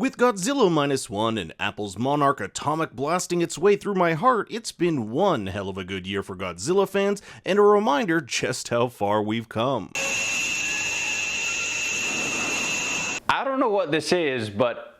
With Godzilla Minus One and Apple's Monarch atomic blasting its way through my heart, it's been one hell of a good year for Godzilla fans, and a reminder just how far we've come. I don't know what this is, but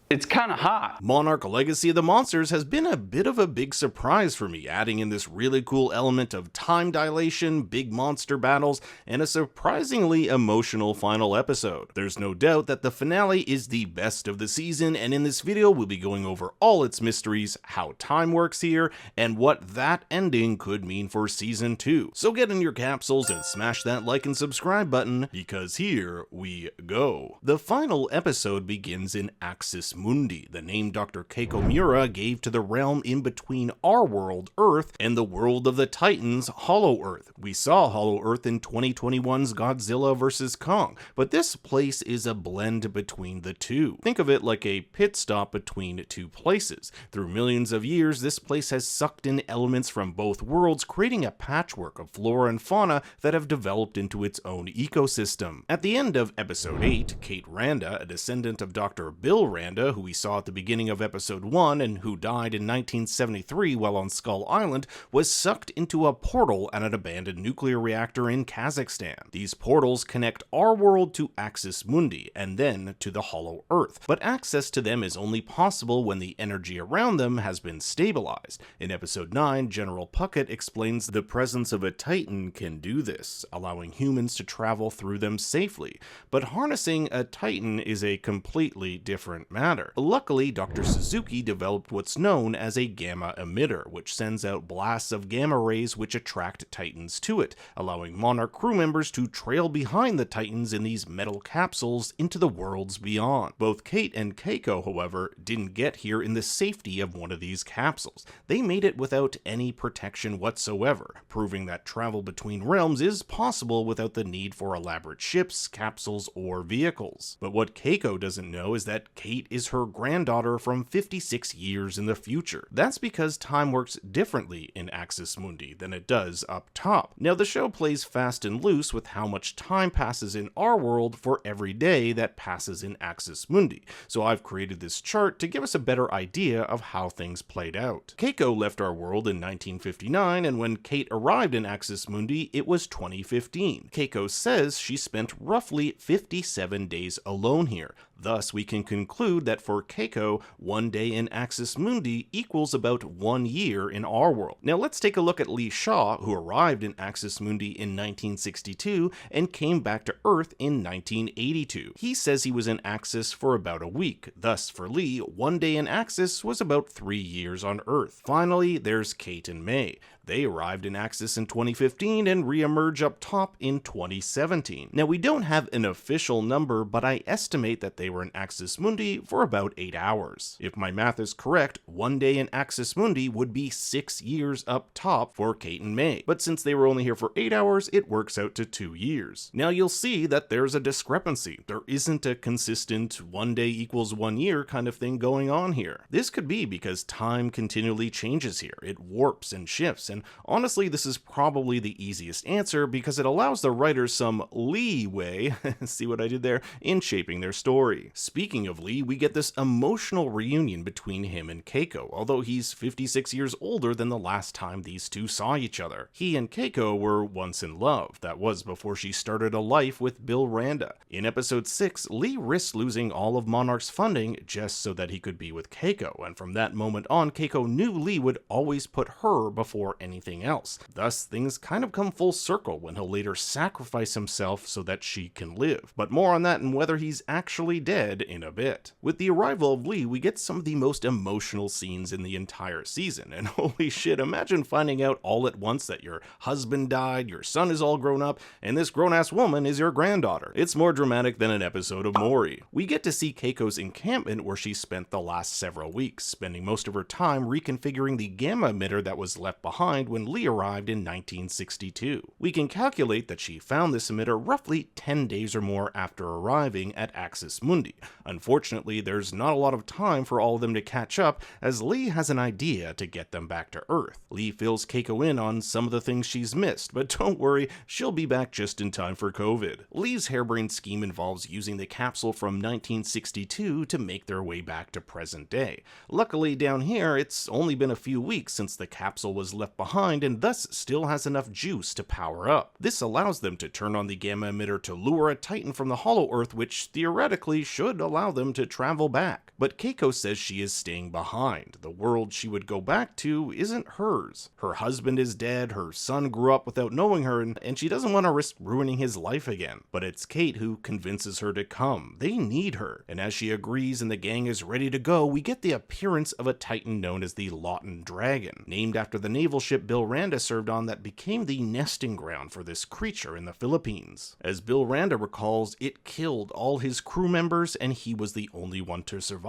it's kind of hot. Monarch Legacy of the Monsters has been a bit of a big surprise for me, adding in this really cool element of time dilation, big monster battles, and a surprisingly emotional final episode. There's no doubt that the finale is the best of the season, and in this video we'll be going over all its mysteries, how time works here, and what that ending could mean for season 2. So get in your capsules and smash that like and subscribe button, because here we go. The final episode begins in Axis Mundi, the name Dr. Keiko Miura gave to the realm in between our world, Earth, and the world of the Titans, Hollow Earth. We saw Hollow Earth in 2021's Godzilla vs. Kong, but this place is a blend between the two. Think of it like a pit stop between two places. Through millions of years, this place has sucked in elements from both worlds, creating a patchwork of flora and fauna that have developed into its own ecosystem. At the end of episode 8, Kate Randa, a descendant of Dr. Bill Randa, who we saw at the beginning of episode 1 and who died in 1973 while on Skull Island, was sucked into a portal at an abandoned nuclear reactor in Kazakhstan. These portals connect our world to Axis Mundi and then to the Hollow Earth, but access to them is only possible when the energy around them has been stabilized. In episode 9, General Puckett explains the presence of a Titan can do this, allowing humans to travel through them safely, but harnessing a Titan is a completely different matter. Luckily, Dr. Suzuki developed what's known as a gamma emitter, which sends out blasts of gamma rays which attract Titans to it, allowing Monarch crew members to trail behind the Titans in these metal capsules into the worlds beyond. Both Kate and Keiko, however, didn't get here in the safety of one of these capsules. They made it without any protection whatsoever, proving that travel between realms is possible without the need for elaborate ships, capsules, or vehicles. But what Keiko doesn't know is that Kate is her granddaughter from 56 years in the future. That's because time works differently in Axis Mundi than it does up top. Now, the show plays fast and loose with how much time passes in our world for every day that passes in Axis Mundi, so I've created this chart to give us a better idea of how things played out. Keiko left our world in 1959, and when Kate arrived in Axis Mundi, it was 2015. Keiko says she spent roughly 57 days alone here. Thus, we can conclude that for Keiko, 1 day in Axis Mundi equals about 1 year in our world. Now let's take a look at Lee Shaw, who arrived in Axis Mundi in 1962 and came back to Earth in 1982. He says he was in Axis for about a week. Thus, for Lee, 1 day in Axis was about 3 years on Earth. Finally, there's Kate and May. They arrived in Axis in 2015 and re-emerge up top in 2017. Now, we don't have an official number, but I estimate that they were in Axis Mundi for about 8 hours. If my math is correct, 1 day in Axis Mundi would be 6 years up top for Kate and May. But since they were only here for 8 hours, it works out to 2 years. Now, you'll see that there's a discrepancy. There isn't a consistent 1 day equals 1 year kind of thing going on here. This could be because time continually changes here. It warps and shifts, and honestly, this is probably the easiest answer because it allows the writers some leeway, see what I did there, in shaping their story. Speaking of Lee, we get this emotional reunion between him and Keiko, although he's 56 years older than the last time these two saw each other. He and Keiko were once in love. That was before she started a life with Bill Randa. In episode 6, Lee risks losing all of Monarch's funding just so that he could be with Keiko, and from that moment on, Keiko knew Lee would always put her before anything else. Thus, things kind of come full circle when he'll later sacrifice himself so that she can live. But more on that and whether he's actually dead in a bit. With the arrival of Lee, we get some of the most emotional scenes in the entire season, and holy shit, imagine finding out all at once that your husband died, your son is all grown up, and this grown-ass woman is your granddaughter. It's more dramatic than an episode of Maury. We get to see Keiko's encampment where she spent the last several weeks, spending most of her time reconfiguring the gamma emitter that was left behind behind when Lee arrived in 1962. We can calculate that she found this emitter roughly 10 days or more after arriving at Axis Mundi. Unfortunately, there's not a lot of time for all of them to catch up, as Lee has an idea to get them back to Earth. Lee fills Keiko in on some of the things she's missed, but don't worry, she'll be back just in time for COVID. Lee's harebrained scheme involves using the capsule from 1962 to make their way back to present day. Luckily, down here, it's only been a few weeks since the capsule was left behind and thus still has enough juice to power up. This allows them to turn on the gamma emitter to lure a Titan from the Hollow Earth, which theoretically should allow them to travel back. But Keiko says she is staying behind. The world she would go back to isn't hers. Her husband is dead, her son grew up without knowing her, and she doesn't want to risk ruining his life again. But it's Kate who convinces her to come. They need her. And as she agrees and the gang is ready to go, we get the appearance of a Titan known as the Lawton Dragon, named after the naval ship Bill Randa served on that became the nesting ground for this creature in the Philippines. As Bill Randa recalls, it killed all his crew members and he was the only one to survive.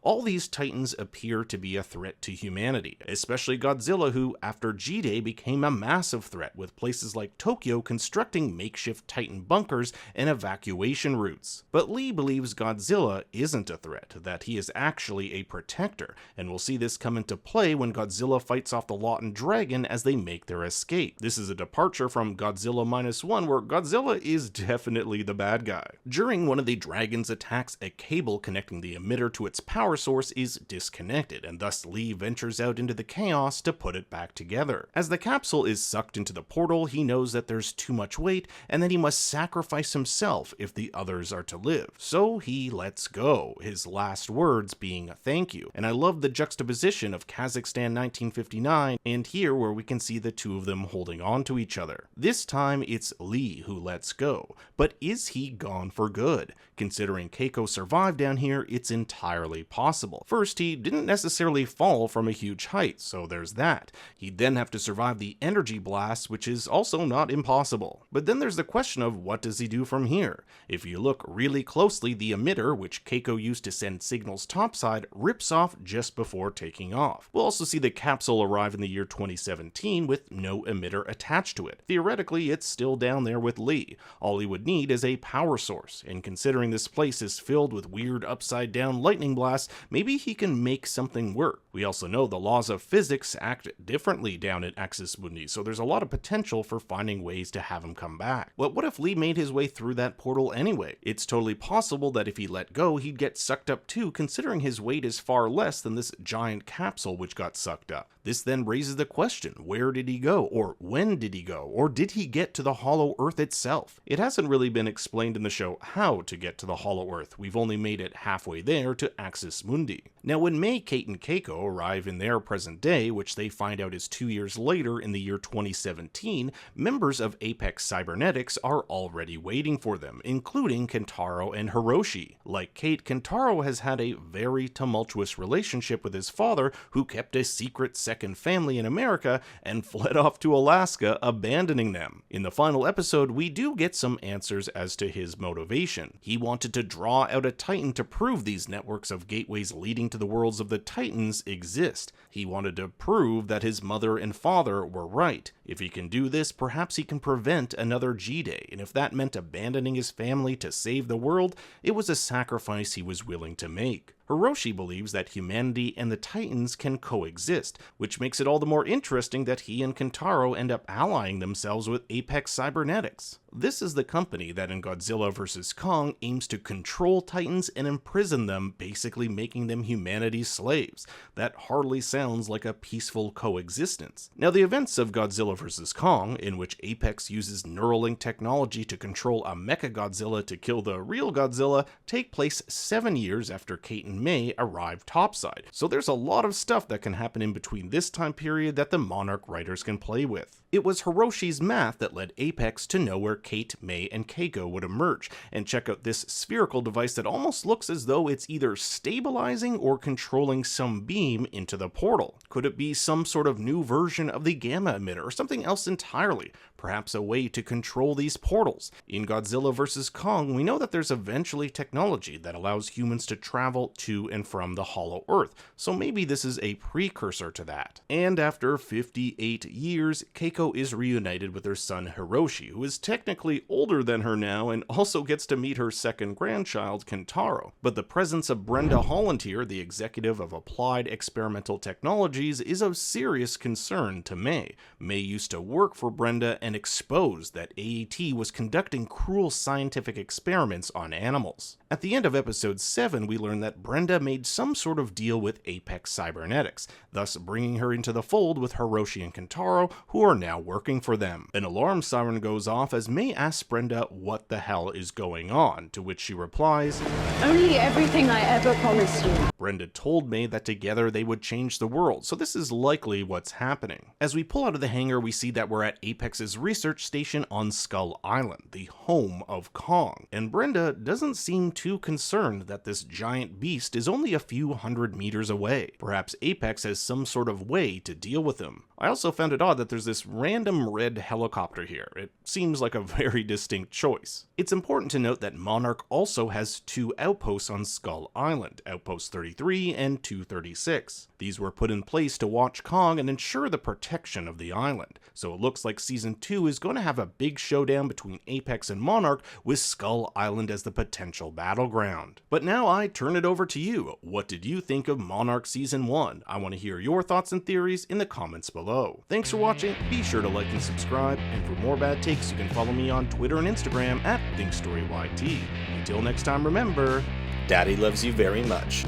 All these Titans appear to be a threat to humanity, especially Godzilla, who after G-Day became a massive threat, with places like Tokyo constructing makeshift Titan bunkers and evacuation routes. But Lee believes Godzilla isn't a threat, that he is actually a protector, and we'll see this come into play when Godzilla fights off the Lawton Dragon as they make their escape. This is a departure from Godzilla -1, where Godzilla is definitely the bad guy. During one of the dragon's attacks, a cable connecting the emitter to its power source is disconnected, and thus Lee ventures out into the chaos to put it back together. As the capsule is sucked into the portal, he knows that there's too much weight and that he must sacrifice himself if the others are to live. So he lets go, his last words being a thank you. And I love the juxtaposition of Kazakhstan 1959 and here, where we can see the two of them holding on to each other. This time it's Lee who lets go, but is he gone for good? Considering Keiko survived down here, it's entirely possible. First, he didn't necessarily fall from a huge height, so there's that. He'd then have to survive the energy blast, which is also not impossible. But then there's the question of what does he do from here? If you look really closely, the emitter, which Keiko used to send signals topside, rips off just before taking off. We'll also see the capsule arrive in the year 2017 with no emitter attached to it. Theoretically, it's still down there with Lee. All he would need is a power source, and considering this place is filled with weird upside-down lightning blasts, maybe he can make something work. We also know the laws of physics act differently down at Axis Mundi, so there's a lot of potential for finding ways to have him come back. But what if Lee made his way through that portal anyway? It's totally possible that if he let go, he'd get sucked up too, considering his weight is far less than this giant capsule which got sucked up. This then raises the question, where did he go? Or when did he go? Or did he get to the Hollow Earth itself? It hasn't really been explained in the show how to get to the Hollow Earth. We've only made it halfway there to Axis Mundi. Now when May, Kate, and Keiko arrive in their present day, which they find out is 2 years later in the year 2017, members of Apex Cybernetics are already waiting for them, including Kentaro and Hiroshi. Like Kate, Kentaro has had a very tumultuous relationship with his father, who kept a secret second family in America and fled off to Alaska, abandoning them. In the final episode, we do get some answers as to his motivation. He wanted to draw out a Titan to prove these networks of gateways leading to the worlds of the Titans exist. He wanted to prove that his mother and father were right. If he can do this, perhaps he can prevent another G-Day, and if that meant abandoning his family to save the world, it was a sacrifice he was willing to make. Hiroshi believes that humanity and the Titans can coexist, which makes it all the more interesting that he and Kentaro end up allying themselves with Apex Cybernetics. This is the company that in Godzilla vs. Kong aims to control Titans and imprison them, basically making them humanity's slaves. That hardly sounds like a peaceful coexistence. Now, the events of Godzilla vs. Kong, in which Apex uses Neuralink technology to control a Mechagodzilla to kill the real Godzilla, take place 7 years after Kate and May arrive topside. So there's a lot of stuff that can happen in between this time period that the Monarch writers can play with. It was Hiroshi's math that led Apex to know where Kate, May, and Keiko would emerge, and check out this spherical device that almost looks as though it's either stabilizing or controlling some beam into the portal. Could it be some sort of new version of the gamma emitter or something else entirely? perhaps a way to control these portals. In Godzilla vs. Kong, we know that there's eventually technology that allows humans to travel to and from the Hollow Earth, so maybe this is a precursor to that. And after 58 years, Keiko is reunited with her son Hiroshi, who is technically older than her now and also gets to meet her second grandchild, Kentaro. But the presence of Brenda Holland here, the executive of Applied Experimental Technologies, is of serious concern to May. May used to work for Brenda and exposed that AET was conducting cruel scientific experiments on animals. At the end of episode 7, we learn that Brenda made some sort of deal with Apex Cybernetics, thus bringing her into the fold with Hiroshi and Kentaro, who are now working for them. An alarm siren goes off as May asks Brenda what the hell is going on, to which she replies, "Only everything I ever promised you." Brenda told May that together they would change the world, so this is likely what's happening. As we pull out of the hangar, we see that we're at Apex's research station on Skull Island, the home of Kong, and Brenda doesn't seem too concerned that this giant beast is only a few hundred meters away. Perhaps Apex has some sort of way to deal with him. I also found it odd that there's this random red helicopter here. It seems like a very distinct choice. It's important to note that Monarch also has 2 outposts on Skull Island, Outpost 33 and 236. These were put in place to watch Kong and ensure the protection of the island, so it looks like Season 2 is going to have a big showdown between Apex and Monarch, with Skull Island as the potential battleground. But now I turn it over to you. What did you think of Monarch Season 1? I want to hear your thoughts and theories in the comments below. Thanks for watching, be sure to like and subscribe, and for more bad takes you can follow me on Twitter and Instagram at ThinkStoryYT. Until next time, remember, Daddy loves you very much.